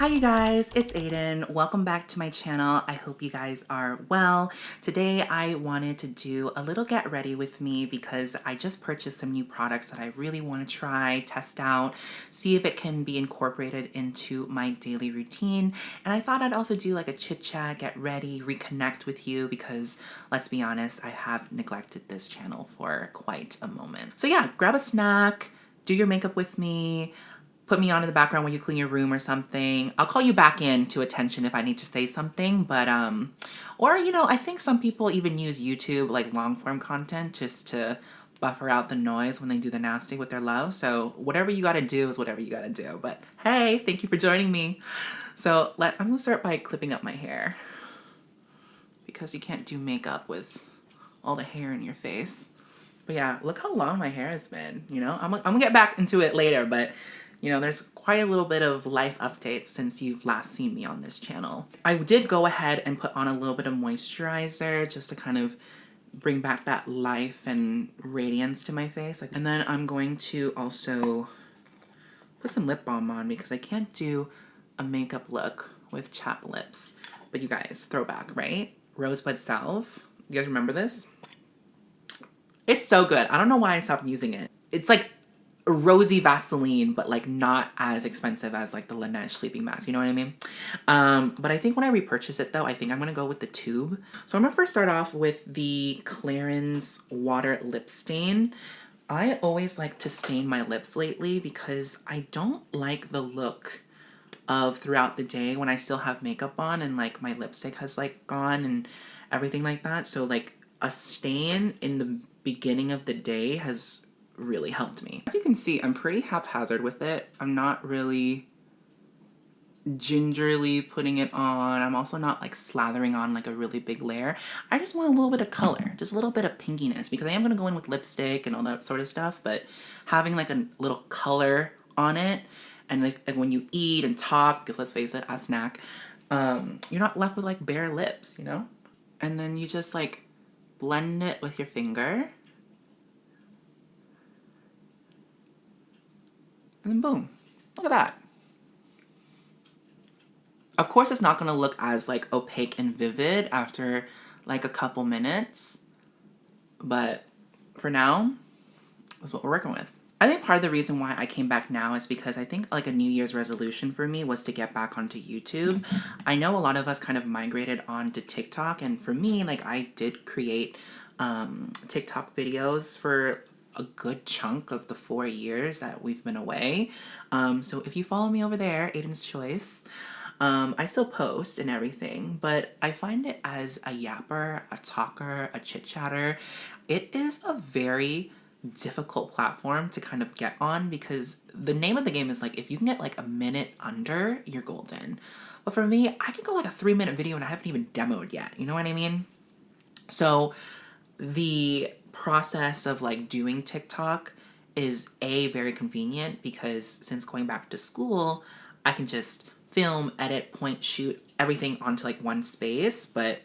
Hi you guys, it's Aiden. Welcome back to my channel. I hope you guys are well. Today I wanted to do a little get ready with me because I just purchased some new products that I really want to try, test out, see if it can be incorporated into my daily routine. And I thought I'd also do like a chit chat, get ready, reconnect with you because let's be honest, I have neglected this channel for quite a moment. So yeah, grab a snack, do your makeup with me, put me on in the background when you clean your room or something. I'll call you back in to attention if I need to say something, but, or, you know, I think some people even use YouTube, like long form content, just to buffer out the noise when they do the nasty with their love. So whatever you gotta do is whatever you gotta do. But hey, thank you for joining me. So I'm gonna start by clipping up my hair because you can't do makeup with all the hair in your face. But yeah, look how long my hair has been, you know? I'm gonna get back into it later, but you know, there's quite a little bit of life updates since you've last seen me on this channel. I did go ahead and put on a little bit of moisturizer just to kind of bring back that life and radiance to my face. And then I'm going to also put some lip balm on because I can't do a makeup look with chapped lips. But you guys, throwback, right? Rosebud salve. You guys remember this? It's so good. I don't know why I stopped using it. It's like rosy Vaseline, but like not as expensive as like the Laneige sleeping mask, you know what I mean? But I think when I repurchase it though, I think I'm gonna go with the tube. So I'm gonna first start off with the Clarins Water Lip Stain. I always like to stain my lips lately because I don't like the look of throughout the day when I still have makeup on and like my lipstick has like gone and everything like that. So like a stain in the beginning of the day has really helped me. As you can see, I'm pretty haphazard with it. I'm not really gingerly putting it on. I'm also not like slathering on like a really big layer. I just want a little bit of color, just a little bit of pinkiness because I am going to go in with lipstick and all that sort of stuff, but having like a little color on it and like when you eat and talk, because let's face it, I snack, you're not left with like bare lips, you know? And then you just like blend it with your finger. And then boom, look at that. Of course, it's not gonna look as like opaque and vivid after like a couple minutes, but for now, that's what we're working with. I think part of the reason why I came back now is because I think like a New Year's resolution for me was to get back onto YouTube. I know a lot of us kind of migrated onto TikTok, and for me, like I did create TikTok videos for a good chunk of the 4 years that we've been away. So if you follow me over there, Aiden's Choice, I still post and everything, but I find it as a yapper, a talker, a chit-chatter, it is a very difficult platform to kind of get on because the name of the game is like, if you can get like a minute under, you're golden. But for me, I can go like a 3-minute video and I haven't even demoed yet, you know what I mean? So the process of like doing TikTok is very convenient because since going back to school, I can just film, edit, point, shoot everything onto like one space. But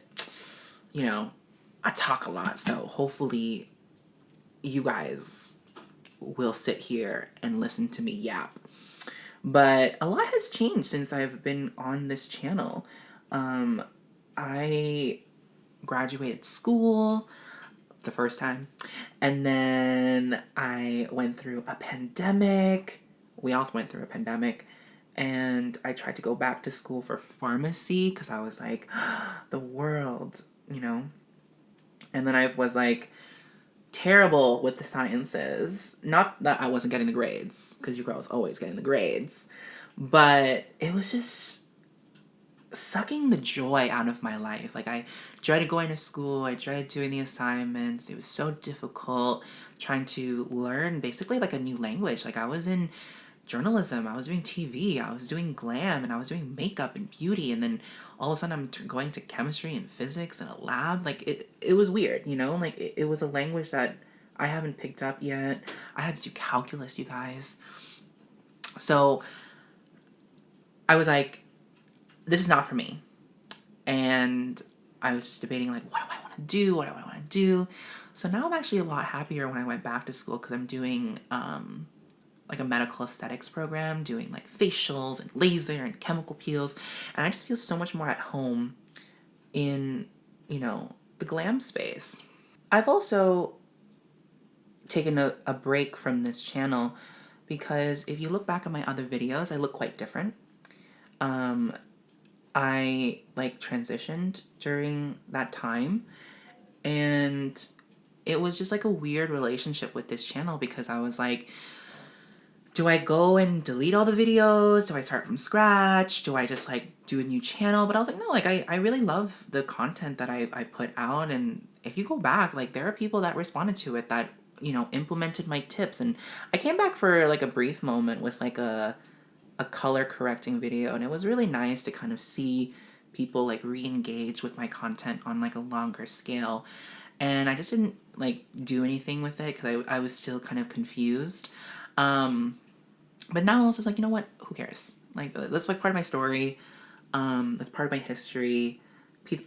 you know, I talk a lot, so hopefully you guys will sit here and listen to me yap. But a lot has changed since I've been on this channel. I graduated school the first time, and then I went through a pandemic. We all went through a pandemic, and I tried to go back to school for pharmacy because I was like, the world, you know? And then I was like, terrible with the sciences. Not that I wasn't getting the grades, because your girl was always getting the grades, but it was just sucking the joy out of my life. Like I dreaded going to school, I dreaded doing the assignments. It was so difficult trying to learn basically like a new language. Like I was in journalism, I was doing TV, I was doing glam, and I was doing makeup and beauty, and then all of a sudden I'm going to chemistry and physics in a lab. Like it was weird, you know? Like it was a language that I haven't picked up yet. I had to do calculus, you guys. So I was like, this is not for me. And I was just debating like, what do I want to do? What do I want to do? So now I'm actually a lot happier when I went back to school because I'm doing like a medical aesthetics program doing like facials and laser and chemical peels. And I just feel so much more at home in, you know, the glam space. I've also taken a break from this channel because if you look back at my other videos, I look quite different. I like transitioned during that time, and it was just like a weird relationship with this channel because I was like, do I go and delete all the videos? Do I start from scratch? Do I just like do a new channel? But I was like, no, like I really love the content that I put out. And if you go back, like there are people that responded to it that, you know, implemented my tips. And I came back for like a brief moment with like a color correcting video. And it was really nice to kind of see people like re-engage with my content on like a longer scale. And I just didn't like do anything with it because I was still kind of confused. But now I was just like, you know what? Who cares? Like, that's like part of my story. That's part of my history.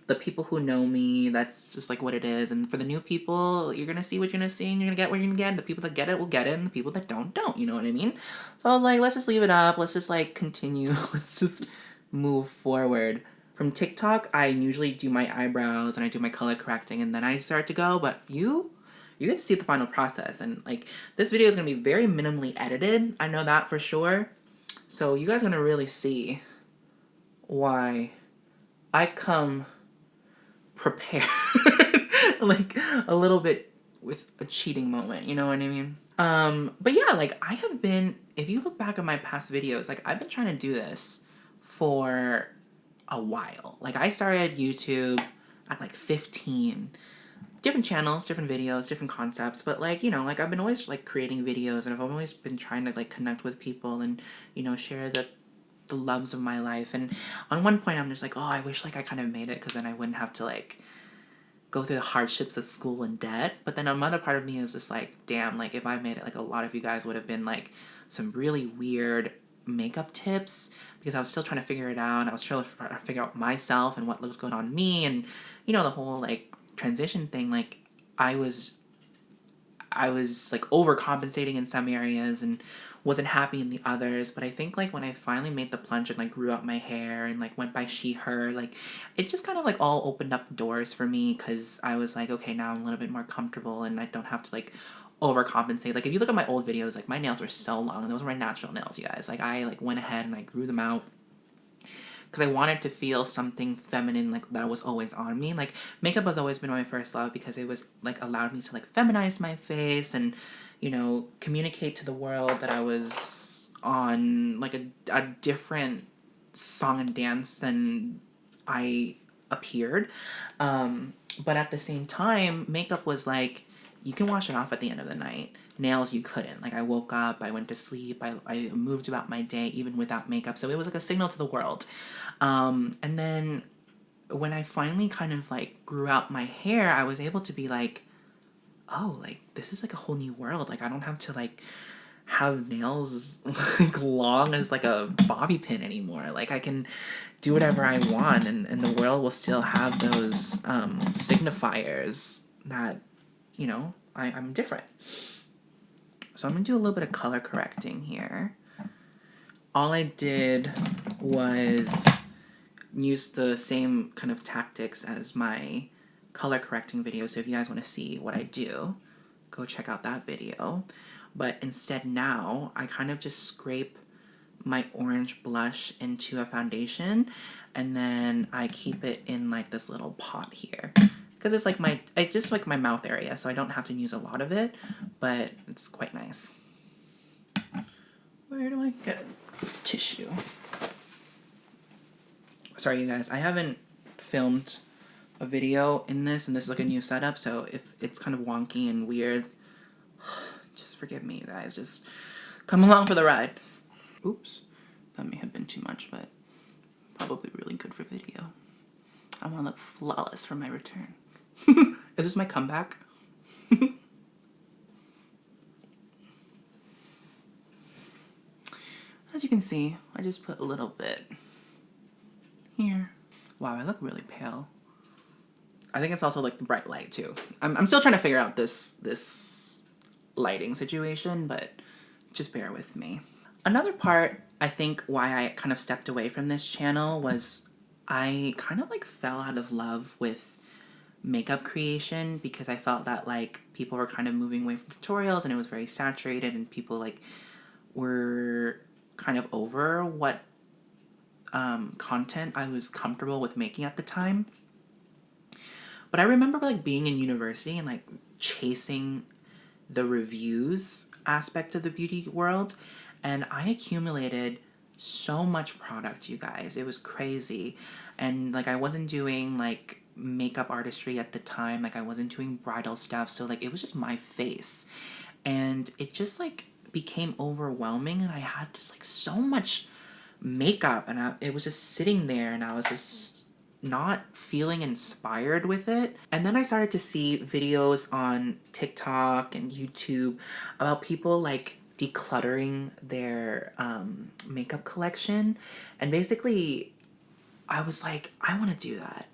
The people who know me, that's just like what it is. And for the new people, you're gonna see what you're gonna see, and you're gonna get what you're gonna get. And the people that get it will get it, and the people that don't. You know what I mean? So I was like, let's just leave it up. Let's just like continue. Let's just move forward. From TikTok, I usually do my eyebrows and I do my color correcting, and then I start to go. But you get to see the final process, and like this video is gonna be very minimally edited. I know that for sure. So you guys are gonna really see why I come prepared, like a little bit with a cheating moment. You know what I mean? But yeah, like I have been. If you look back at my past videos, like I've been trying to do this for a while. Like I started YouTube at like 15. Different channels, different videos, different concepts, but like, you know, like I've been always like creating videos, and I've always been trying to like connect with people and, you know, share the loves of my life. And on one point I'm just like, oh, I wish like I kind of made it because then I wouldn't have to like go through the hardships of school and debt. But then another part of me is just like, damn, like if I made it, like a lot of you guys would have been like some really weird makeup tips because I was still trying to figure it out. I was trying to figure out myself and what was going on me, and you know, the whole like transition thing. Like I was like overcompensating in some areas and wasn't happy in the others. But I think like when I finally made the plunge and like grew out my hair and like went by she her, like it just kind of like all opened up doors for me because I was like, okay, now I'm a little bit more comfortable and I don't have to like overcompensate. Like if you look at my old videos, like my nails were so long and those were my natural nails, you guys. Like I like went ahead and I grew them out because I wanted to feel something feminine, like that was always on me. Like makeup has always been my first love because it was like allowed me to like feminize my face and, you know, communicate to the world that I was on like a different song and dance than I appeared. But at the same time, makeup was like, you can wash it off at the end of the night. Nails, you couldn't. Like, I woke up, I went to sleep, I moved about my day even without makeup. So it was like a signal to the world. And then when I finally kind of like grew out my hair, I was able to be like, oh, like this is like a whole new world. Like I don't have to like have nails like long as like a bobby pin anymore. Like I can do whatever I want, and the world will still have those signifiers that, you know, I'm different. So I'm gonna do a little bit of color correcting here. All I did was use the same kind of tactics as my color correcting video. So if you guys want to see what I do, go check out that video. But instead now, I kind of just scrape my orange blush into a foundation, and then I keep it in like this little pot here. Because it's like it's just like my mouth area, so I don't have to use a lot of it, but it's quite nice. Where do I get tissue? Sorry, you guys, I haven't filmed a video in this, and this is like a new setup, so if it's kind of wonky and weird, just forgive me, you guys. Just come along for the ride. Oops, that may have been too much, but probably really good for video. I want to look flawless for my return. Is this my comeback? As you can see, I just put a little bit here. Wow, I look really pale. I think it's also like the bright light too. I'm still trying to figure out this lighting situation, but just bear with me. Another part, I think, why I kind of stepped away from this channel was I kind of like fell out of love with makeup creation because I felt that like people were kind of moving away from tutorials and it was very saturated and people like were kind of over what content I was comfortable with making at the time. But I remember like being in university and like chasing the reviews aspect of the beauty world, and I accumulated so much product, you guys. It was crazy. And like I wasn't doing like makeup artistry at the time, like I wasn't doing bridal stuff, so like it was just my face. And it just like became overwhelming and I had just like so much makeup and it was just sitting there and I was just not feeling inspired with it. And then I started to see videos on TikTok and YouTube about people like decluttering their makeup collection. And basically, I was like, I want to do that.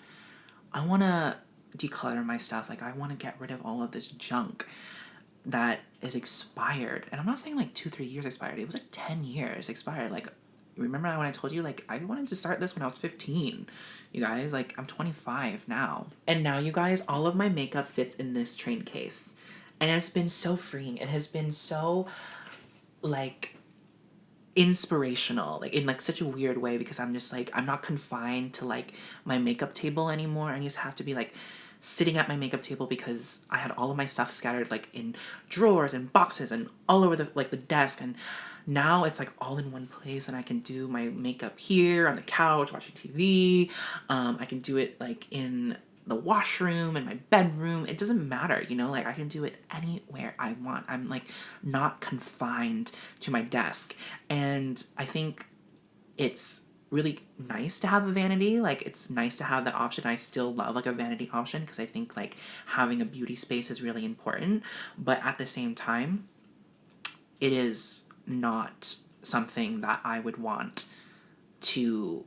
I want to declutter my stuff. Like, I want to get rid of all of this junk that is expired. And I'm not saying like 2-3 years expired. It was like 10 years expired. Like, remember when I told you, like, I wanted to start this when I was 15, you guys? Like, I'm 25 now. And now, you guys, all of my makeup fits in this train case. And it's been so freeing. It has been so, like, inspirational, like, in, like, such a weird way because I'm just, like, I'm not confined to, like, my makeup table anymore. I used to have to be, like, sitting at my makeup table because I had all of my stuff scattered, like, in drawers and boxes and all over the, like, the desk, and now it's like all in one place and I can do my makeup here on the couch watching TV. I can do it like in the washroom, in my bedroom. It doesn't matter, you know, like I can do it anywhere I want. I'm like not confined to my desk. And I think it's really nice to have a vanity. Like it's nice to have the option. I still love like a vanity option because I think like having a beauty space is really important. But at the same time, it is not something that I would want to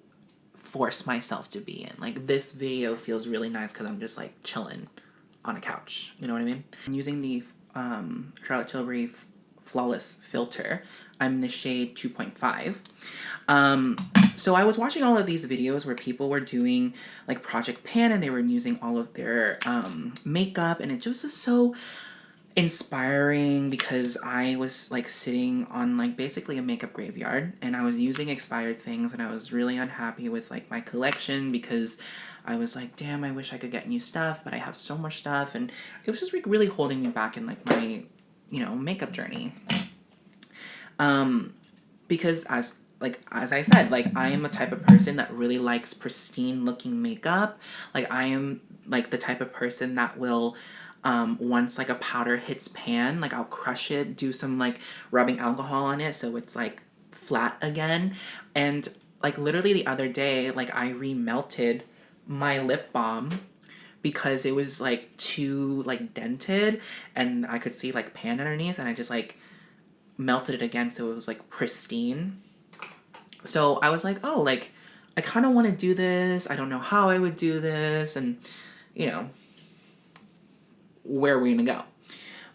force myself to be in. Like this video feels really nice because I'm just like chilling on a couch. You know what I mean? I'm using the Charlotte Tilbury Flawless Filter. I'm in the shade 2.5. So I was watching all of these videos where people were doing like Project Pan and they were using all of their makeup, and it just was so inspiring because I was like sitting on like basically a makeup graveyard and I was using expired things and I was really unhappy with like my collection because I was like, damn, I wish I could get new stuff, but I have so much stuff, and it was just like really holding me back in like my, you know, makeup journey. Because as I said, like I am a type of person that really likes pristine looking makeup. Like I am like the type of person that will once like a powder hits pan, like I'll crush it, do some like rubbing alcohol on it so it's like flat again. And like literally the other day, like I remelted my lip balm because it was like too like dented and I could see like pan underneath, and I just like melted it again so it was like pristine. So I was like, oh, like I kind of want to do this. I don't know how I would do this, and you know, where are we gonna go?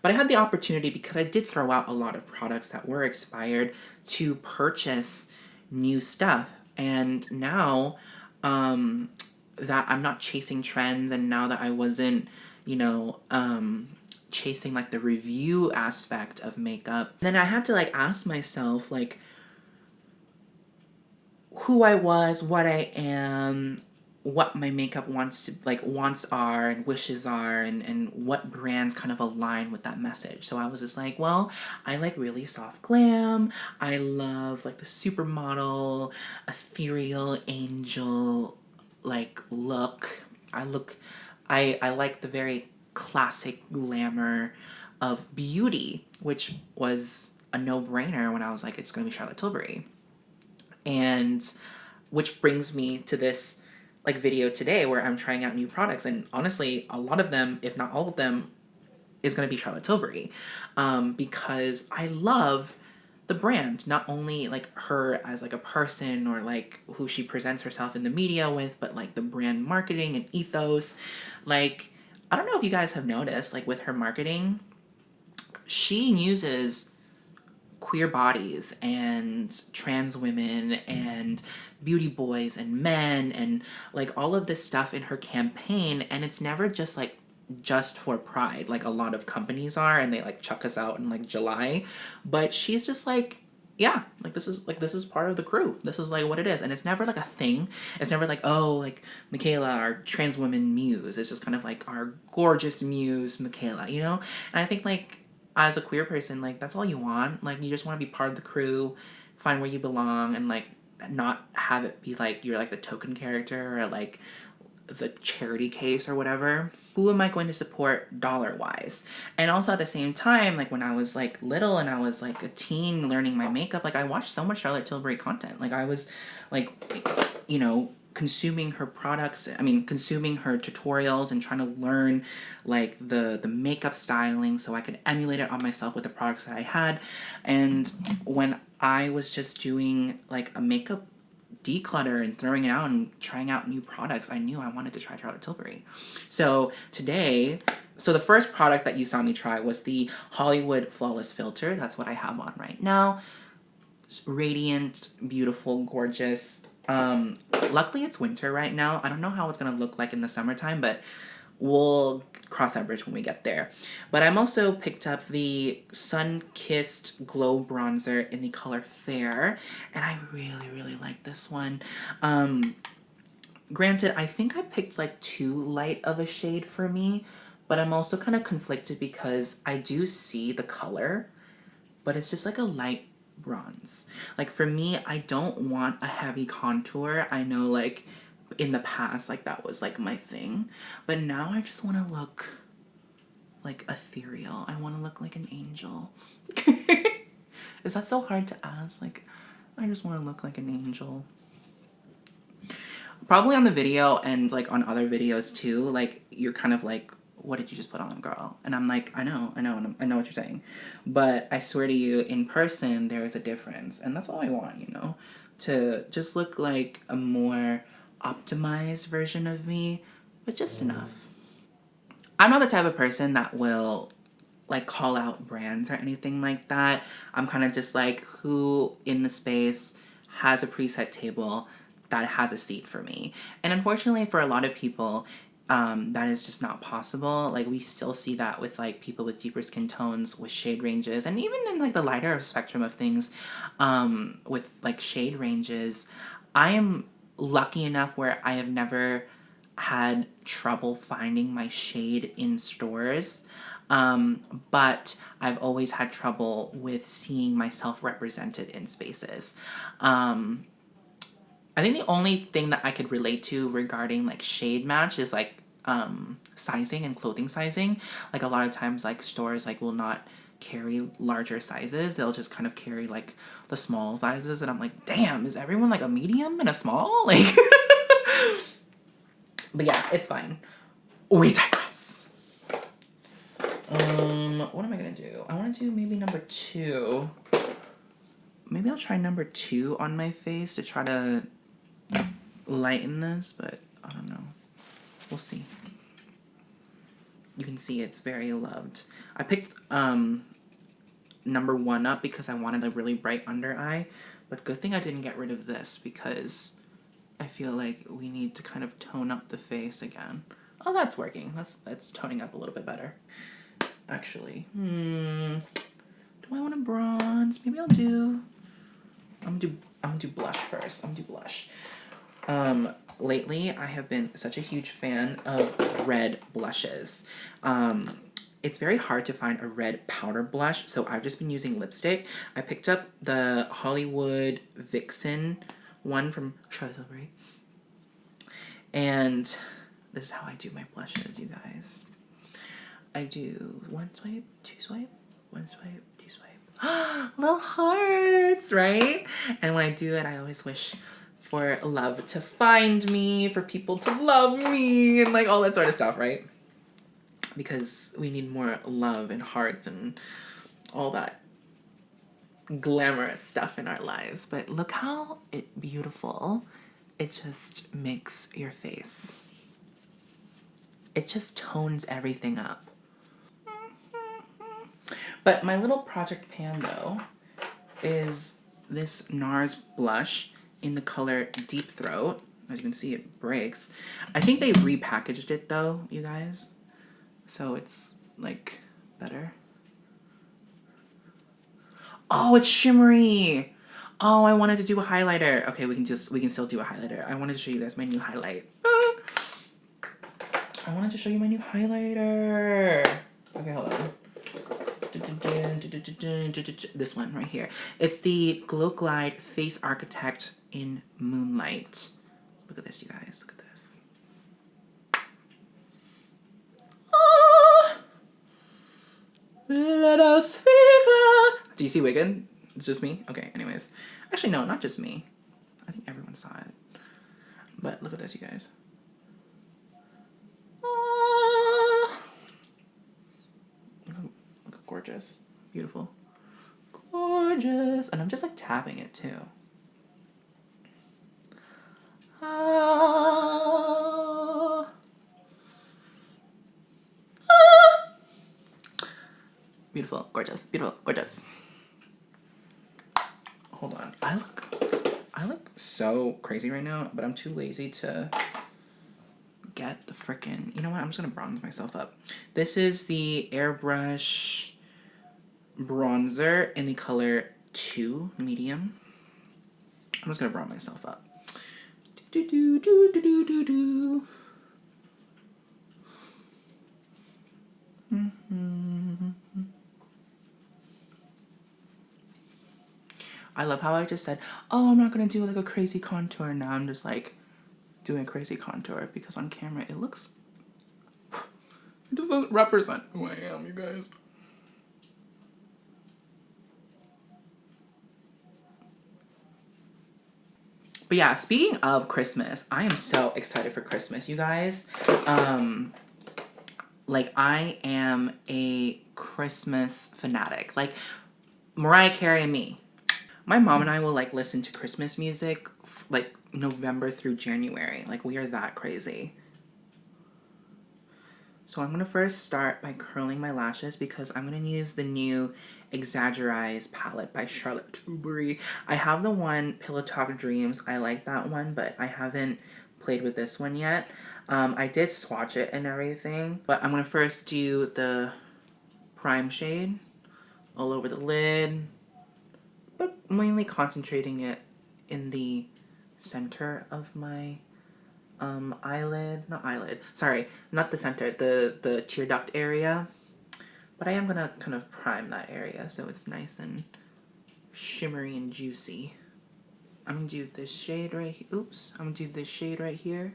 But I had the opportunity because I did throw out a lot of products that were expired to purchase new stuff. And now that I'm not chasing trends, and now that I wasn't, you know, chasing like the review aspect of makeup, then I had to like ask myself like who I was, what I am, what my makeup wants are and wishes are, and what brands kind of align with that message. So I was just like, well, I like really soft glam. I love like the supermodel, ethereal angel like look. I like the very classic glamour of beauty, which was a no-brainer when I was like, it's gonna be Charlotte Tilbury. And which brings me to this like video today where I'm trying out new products, and honestly a lot of them, if not all of them, is going to be Charlotte Tilbury, because I love the brand, not only like her as like a person or like who she presents herself in the media with, but like the brand marketing and ethos. Like I don't know if you guys have noticed, like with her marketing, she uses queer bodies and trans women and beauty boys and men and like all of this stuff in her campaign, and it's never just like just for pride like a lot of companies are, and they like chuck us out in like July, but she's just like, yeah, like this is part of the crew. This is like what it is, and it's never like a thing. It's never like, oh, like Michaela, our trans woman muse. It's just kind of like our gorgeous muse, Michaela, you know. And I think like as a queer person, like that's all you want. Like you just want to be part of the crew, find where you belong, and like not have it be like you're like the token character or like the charity case or whatever. Who am I going to support dollar wise? And also at the same time, like when I was like little and I was like a teen learning my makeup, like I watched so much Charlotte Tilbury content. Like I was like, you know, consuming her products, I mean consuming her tutorials and trying to learn like the makeup styling so I could emulate it on myself with the products that I had. And when I was just doing like a makeup declutter and throwing it out and trying out new products, I knew I wanted to try Charlotte Tilbury. So today, so the first product that you saw me try was the Hollywood Flawless Filter. That's what I have on right now. It's radiant, beautiful, gorgeous. Luckily it's winter right now. I don't know how it's gonna look like in the summertime, but we'll cross that bridge when we get there. But I'm also picked up the Sun-Kissed Glow Bronzer in the color Fair, and I really, really like this one. Granted, I think I picked like too light of a shade for me, but I'm also kind of conflicted because I do see the color, but it's just like a light bronze. Like for me, I don't want a heavy contour. I know like in the past, like that was like my thing, but now I just want to look like ethereal. I want to look like an angel. Is that so hard to ask? Like, I just want to look like an angel. Probably on the video and like on other videos too, like you're kind of like, what did you just put on, girl? And I'm like, I know what you're saying. But I swear to you, in person, there is a difference. And that's all I want, you know? To just look like a more optimized version of me, but just enough. I'm not the type of person that will like call out brands or anything like that. I'm kind of just like who in the space has a preset table that has a seat for me. And unfortunately for a lot of people, that is just not possible. Like we still see that with like people with deeper skin tones, with shade ranges, and even in like the lighter spectrum of things, with like shade ranges. I am lucky enough where I have never had trouble finding my shade in stores. But I've always had trouble with seeing myself represented in spaces. I think the only thing that I could relate to regarding like shade match is like sizing and clothing sizing. Like a lot of times like stores like will not carry larger sizes. They'll just kind of carry like the small sizes, and I'm like, damn, is everyone like a medium and a small? Like but yeah, it's fine. We digress. What am I gonna do? I wanna do maybe number 2. Maybe I'll try number 2 on my face to try to lighten this, but I don't know. We'll see. You can see it's very loved. I picked number 1 up because I wanted a really bright under eye, but good thing I didn't get rid of this because I feel like we need to kind of tone up the face again. Oh, that's working. That's toning up a little bit better. Actually, do I want to bronze? Maybe I'm gonna do blush first. I'm gonna do blush. Lately I have been such a huge fan of red blushes. It's very hard to find a red powder blush, so I've just been using lipstick. I picked up the Hollywood Vixen one from Charlotte Tilbury. And this is how I do my blushes, you guys. I do 1 swipe, 2 swipe, 1 swipe, 2 swipe. Little hearts, right? And when I do it, I always wish for love to find me, for people to love me, and like all that sort of stuff, right? Because we need more love and hearts and all that glamorous stuff in our lives. But look how beautiful it just makes your face. It just tones everything up. But my little project pan, though, is this Nars blush in the color Deep Throat. As you can see, it breaks. I think they repackaged it though, you guys. So it's like better. Oh, it's shimmery. Oh, I wanted to do a highlighter. Okay, we can still do a highlighter. I wanted to show you guys my new highlight. I wanted to show you my new highlighter. Okay, hold on. This one right here. It's the Glow Glide Face Architect in Moonlight. Look at this, you guys. Look at this. Oh, let us speak love. Do you see Wigan? It's just me? Okay, anyways. Actually, no, not just me. I think everyone saw it. But look at this, you guys. Look gorgeous. Beautiful. Gorgeous. And I'm just like tapping it too. Beautiful, gorgeous, beautiful, gorgeous. Hold on. I look so crazy right now, but I'm too lazy to get the frickin'... You know what? I'm just gonna bronze myself up. This is the Airbrush Bronzer in the color 2, medium. I'm just gonna bronze myself up. I love how I just said, oh, I'm not gonna do like a crazy contour. Now I'm just like doing a crazy contour because on camera it looks... It just doesn't represent who I am, you guys. But yeah, speaking of Christmas, I am so excited for Christmas, you guys. Like, I am a Christmas fanatic. Like, Mariah Carey and me. My mom and I will, like, listen to Christmas music, like, November through January. Like, we are that crazy. So I'm going to first start by curling my lashes because I'm going to use the new Exaggerates palette by Charlotte Tilbury. I have the one Pillow Talk Dreams. I like that one, but I haven't played with this one yet. I did swatch it and everything, but I'm going to first do the prime shade all over the lid, but mainly concentrating it in the center of my not the center, the tear duct area. But I am gonna kind of prime that area so it's nice and shimmery and juicy. I'm gonna do this shade right here. Oops. I'm gonna do this shade right here.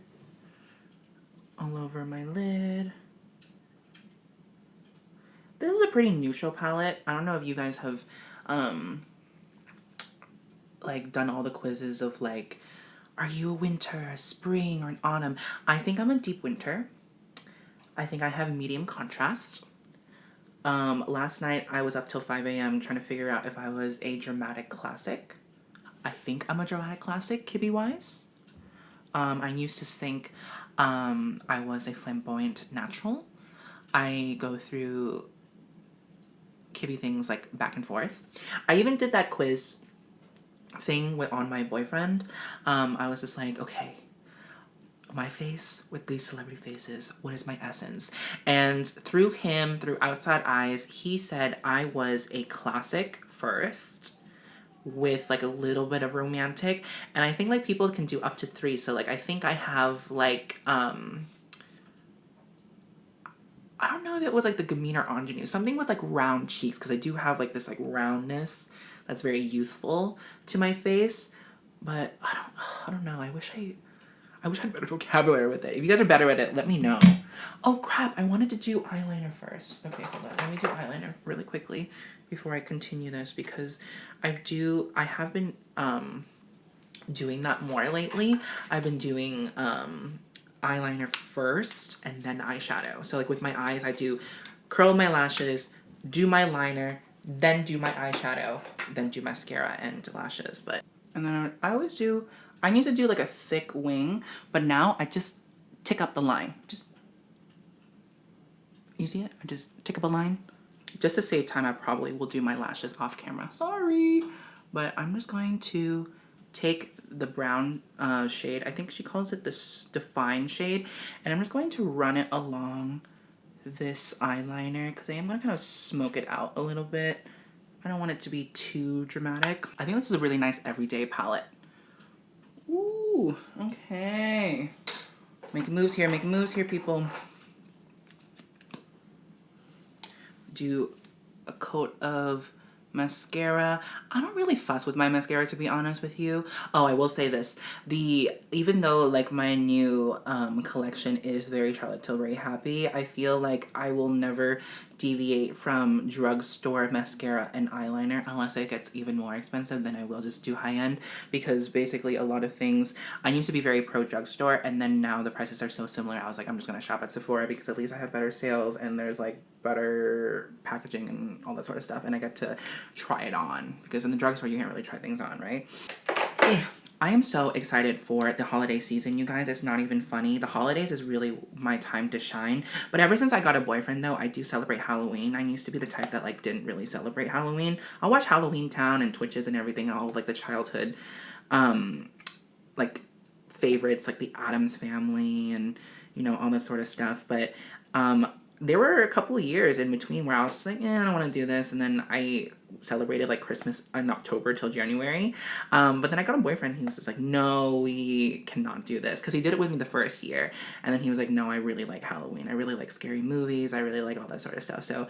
All over my lid. This is a pretty neutral palette. I don't know if you guys have, like, done all the quizzes of, like, are you a winter, a spring, or an autumn? I think I'm a deep winter. I think I have medium contrast. Last night I was up till 5 a.m. trying to figure out if I was a dramatic classic. I think I'm a dramatic classic, Kibby-wise. I used to think I was a flamboyant natural. I go through Kibby things like back and forth. I even did that quiz thing on my boyfriend. I was just like, okay, my face with these celebrity faces, what is my essence? And through him, through outside eyes, he said I was a classic first with like a little bit of romantic, and I think like people can do up to 3, so like I think I have like I don't know if it was like the Gamine or Ingenue, something with like round cheeks, because I do have like this like roundness that's very youthful to my face, but I don't know. I wish I had better vocabulary with it. If you guys are better at it, let me know. Oh crap, I wanted to do eyeliner first. Okay, hold on. Let me do eyeliner really quickly before I continue this, because I have been doing that more lately. I've been doing eyeliner first and then eyeshadow. So like with my eyes, I do curl my lashes, do my liner, then do my eyeshadow, then do mascara and lashes. And then I need to do like a thick wing, but now I just tick up the line. You see it? I just tick up a line. Just to save time, I probably will do my lashes off camera. Sorry. but I'm just going to take the brown shade. I think she calls it this Define shade. And I'm just going to run it along this eyeliner because I am going to kind of smoke it out a little bit. I don't want it to be too dramatic. I think this is a really nice everyday palette. Ooh, okay. Making moves here, people. Do a coat of mascara. I don't really fuss with my mascara, to be honest with you. Oh, I will say this. Even though like my new collection is very Charlotte Tilbury happy, I feel like I will never deviate from drugstore mascara and eyeliner unless it gets even more expensive. Then I will just do high-end, because basically a lot of things, I used to be very pro drugstore, and then now the prices are so similar, I was like, I'm just gonna shop at Sephora because at least I have better sales and there's like better packaging and all that sort of stuff, and I get to try it on, because in the drugstore you can't really try things on, right? I am so excited for the holiday season, you guys. It's not even funny. The holidays is really my time to shine. But ever since I got a boyfriend, though, I do celebrate Halloween. I used to be the type that, like, didn't really celebrate Halloween. I'll watch Halloween Town and Twitches and everything, and all of, like, the childhood, like, favorites, like the Addams Family and, you know, all that sort of stuff. But, there were a couple of years in between where I was just like, I don't want to do this. And then I celebrated like Christmas in October till January. But then I got a boyfriend. He was just like, no, we cannot do this. Because he did it with me the first year. And then he was like, no, I really like Halloween. I really like scary movies. I really like all that sort of stuff. So,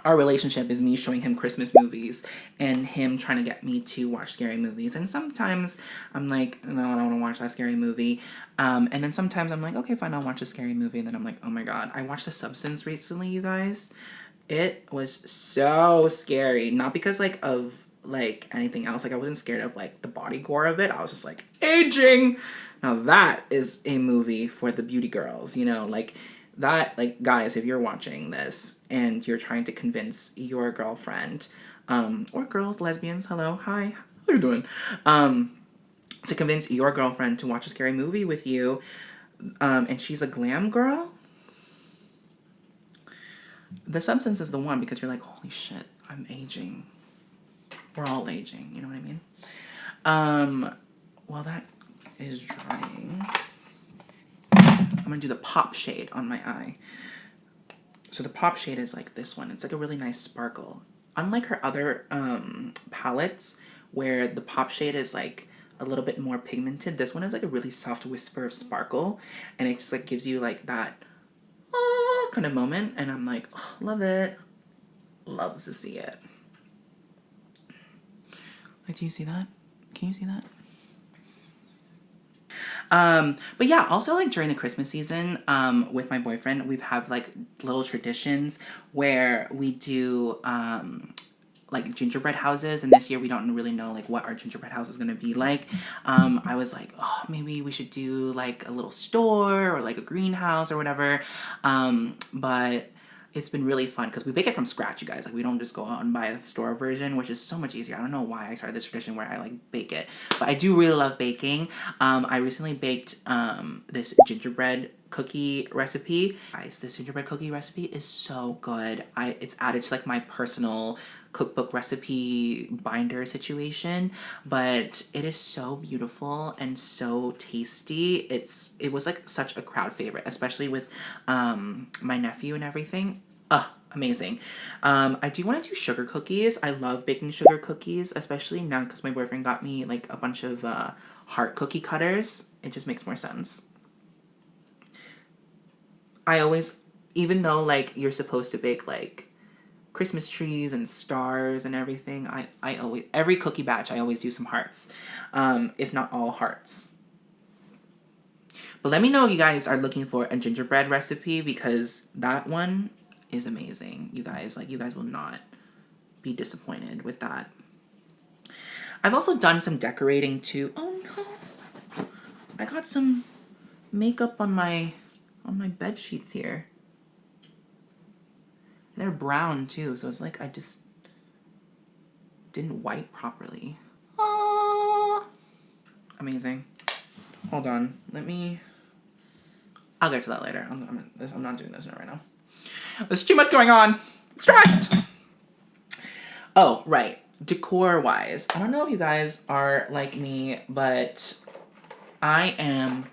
our relationship is me showing him Christmas movies and him trying to get me to watch scary movies. And sometimes I'm like, no, I don't want to watch that scary movie. And then sometimes I'm like, okay, fine, I'll watch a scary movie. And then I'm like, oh my God, I watched The Substance recently, you guys. It was so scary. Not because like of like anything else. Like I wasn't scared of like the body gore of it. I was just like, aging. Now that is a movie for the beauty girls, you know, like that, like, guys, if you're watching this and you're trying to convince your girlfriend, or girls, lesbians, hello, hi, how you doing? To convince your girlfriend to watch a scary movie with you, and she's a glam girl, The Substance is the one, because you're like, holy shit, I'm aging. We're all aging, you know what I mean? While that is drying, I'm going to do the pop shade on my eye. So the pop shade is like this one. It's like a really nice sparkle. Unlike her other palettes, where the pop shade is like a little bit more pigmented, this one is like a really soft whisper of sparkle. And it just like gives you like that kind of moment. And I'm like, oh, love it. Loves to see it. Like, do you see that? Can you see that? But yeah, also like during the Christmas season, with my boyfriend, we've had like little traditions where we do, like gingerbread houses, and this year we don't really know like what our gingerbread house is gonna be like. I was like, oh, maybe we should do like a little store or like a greenhouse or whatever. But it's been really fun because we bake it from scratch, you guys. Like, we don't just go out and buy a store version, which is so much easier. I don't know why I started this tradition where I, like, bake it. But I do really love baking. I recently baked this gingerbread cookie recipe. Guys, this gingerbread cookie recipe is so good. It's added to, like, my personal cookbook recipe binder situation, but it is so beautiful and so tasty. It was like such a crowd favorite, especially with my nephew and everything. Amazing. I do want to do sugar cookies. I love baking sugar cookies, especially now because my boyfriend got me like a bunch of heart cookie cutters. It just makes more sense. I always, even though like you're supposed to bake like Christmas trees and stars and everything, I always, every cookie batch, I always do some hearts, if not all hearts. But let me know if you guys are looking for a gingerbread recipe, because that one is amazing, you guys. Like, you guys will not be disappointed with that. I've also done some decorating too. Oh no! I got some makeup on my bed sheets here. They're brown too, so it's like I just didn't wipe properly. Oh, amazing. Hold on, I'll get to that later. I'm not doing this right now. There's too much going on. I'm stressed. Oh, right. decor-wise, I don't know if you guys are like me, but I am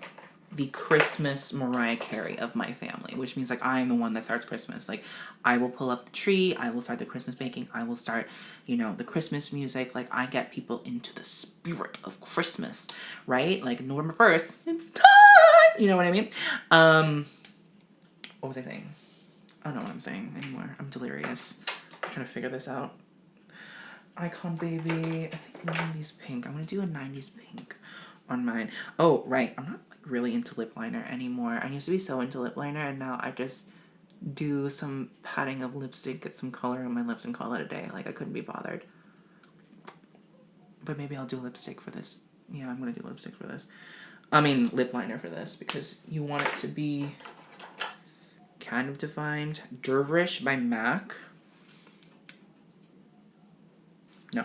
the Christmas Mariah Carey of my family, which means like I am the one that starts Christmas. Like I will pull up the tree, I will start the Christmas baking, I will start, you know, the Christmas music. Like I get people into the spirit of Christmas, right? Like November 1st, it's time. You know what I mean? What was I saying? I don't know what I'm saying anymore. I'm delirious. I'm trying to figure this out. Icon Baby. I think 90s pink. I'm gonna do a 90s pink on mine. Oh, right. I'm not like really into lip liner anymore. I used to be so into lip liner, and now I just do some patting of lipstick, get some color on my lips, and call it a day. Like I couldn't be bothered. But maybe I'll do lipstick for this. Yeah, I'm gonna do lipstick for this. I mean lip liner for this because you want it to be kind of defined. Dervish by MAC. No.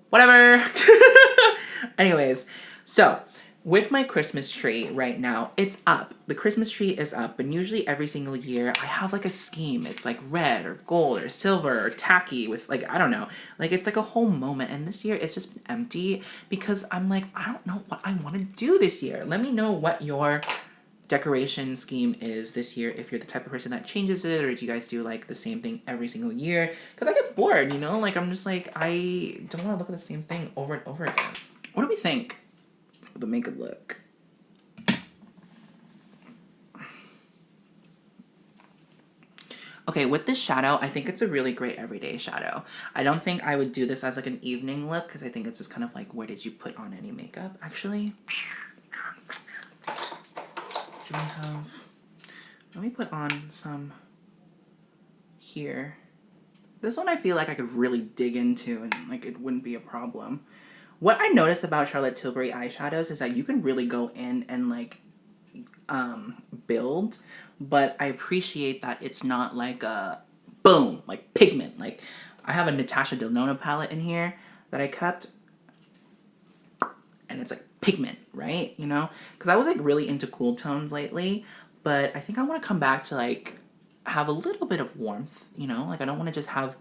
Whatever. Anyways, so with my Christmas tree right now, it's up. The Christmas tree is up, and usually every single year I have like a scheme. It's like red or gold or silver or tacky with like, I don't know. Like it's like a whole moment, and this year it's just been empty because I'm like, I don't know what I want to do this year. Let me know what your decoration scheme is this year, if you're the type of person that changes it, or do you guys do like the same thing every single year? Because I get bored, you know, like I'm just like, I don't want to look at the same thing over and over again. What do we think of the makeup look? Okay, with this shadow, I think it's a really great everyday shadow. I don't think I would do this as like an evening look because I think it's just kind of like, where did you put on any makeup? Actually, do we have... Let me put on some here. This one I feel like I could really dig into and like it wouldn't be a problem. What I noticed about Charlotte Tilbury eyeshadows is that you can really go in and like build, but I appreciate that it's not like a boom, like pigment. Like I have a Natasha Denona palette in here that I kept, and it's like pigment, right? You know, because I was like really into cool tones lately, but I think I want to come back to like have a little bit of warmth, you know? Like I don't want to just have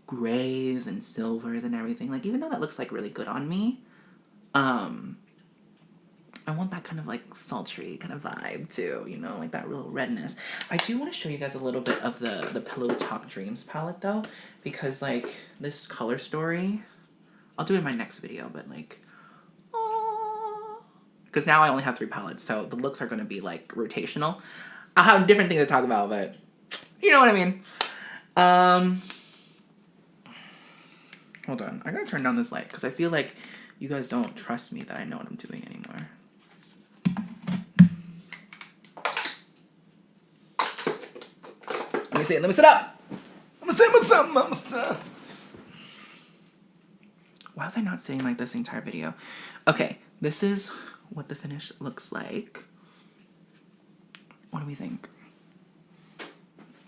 grays and silvers and everything. Like even though that looks like really good on me, I want that kind of like sultry kind of vibe too, you know, like that real redness. I do want to show you guys a little bit of the Pillow Talk Dreams palette though, because like this color story, I'll do it in my next video, but like, because now I only have 3 palettes, so the looks are going to be like rotational. I'll have different things to talk about, but you know what I mean. Hold on, I gotta turn down this light because I feel like you guys don't trust me that I know what I'm doing anymore. Let me see it. Let me sit up. Let me sit. Why was I not saying like this entire video? Okay, this is what the finish looks like. What do we think?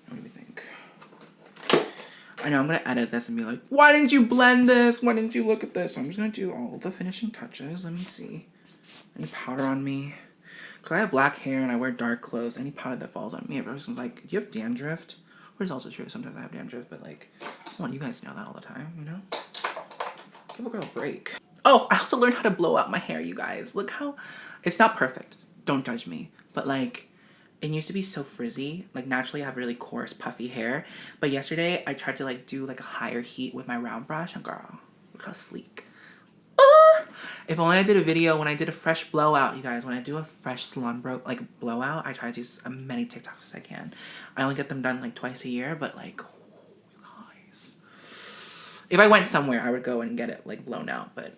What do we think? I know I'm gonna edit this and be like, why didn't you blend this? Why didn't you look at this? So I'm just gonna do all the finishing touches. Let me see. Any powder on me? Because I have black hair and I wear dark clothes. Any powder that falls on me, everyone's like, do you have dandruff? Which is also true. Sometimes I have dandruff, but like, I want you guys to know that all the time, you know? Give a girl a break. Oh, I also learned how to blow out my hair, you guys. Look how... It's not perfect. Don't judge me. But like, it used to be so frizzy. Like naturally I have really coarse, puffy hair. But yesterday I tried to like do like a higher heat with my round brush. And girl, look how sleek. If only I did a video when I did a fresh blowout, you guys. When I do a fresh salon blowout, I try to do as many TikToks as I can. I only get them done like twice a year, but like, you guys. If I went somewhere, I would go and get it like blown out, but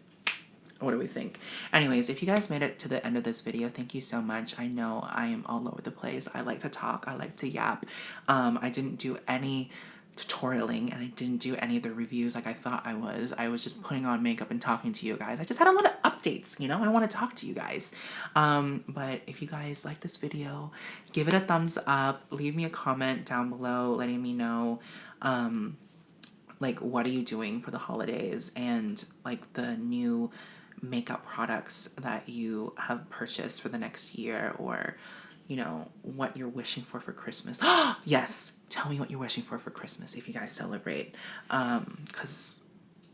what do we think? Anyways, if you guys made it to the end of this video, thank you so much. I know I am all over the place. I like to talk. I like to yap. I didn't do any tutorialing and I didn't do any of the reviews like I thought I was. I was just putting on makeup and talking to you guys. I just had a lot of updates, you know? I want to talk to you guys. But if you guys like this video, give it a thumbs up. Leave me a comment down below letting me know like what are you doing for the holidays and like the new makeup products that you have purchased for the next year, or you know what you're wishing for Christmas. Yes, tell me what you're wishing for Christmas if you guys celebrate, because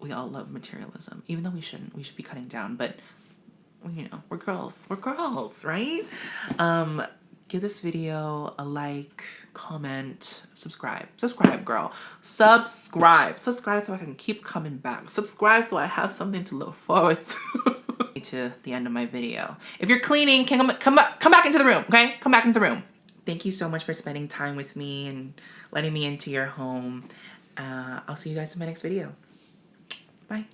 we all love materialism, even though we shouldn't. We should be cutting down, but you know, we're girls, right? Give this video a like, comment, subscribe, girl, subscribe so I can keep coming back, subscribe so I have something to look forward to the end of my video. If you're cleaning, come back into the room, okay? Come back into the room. Thank you so much for spending time with me and letting me into your home. I'll see you guys in my next video. Bye.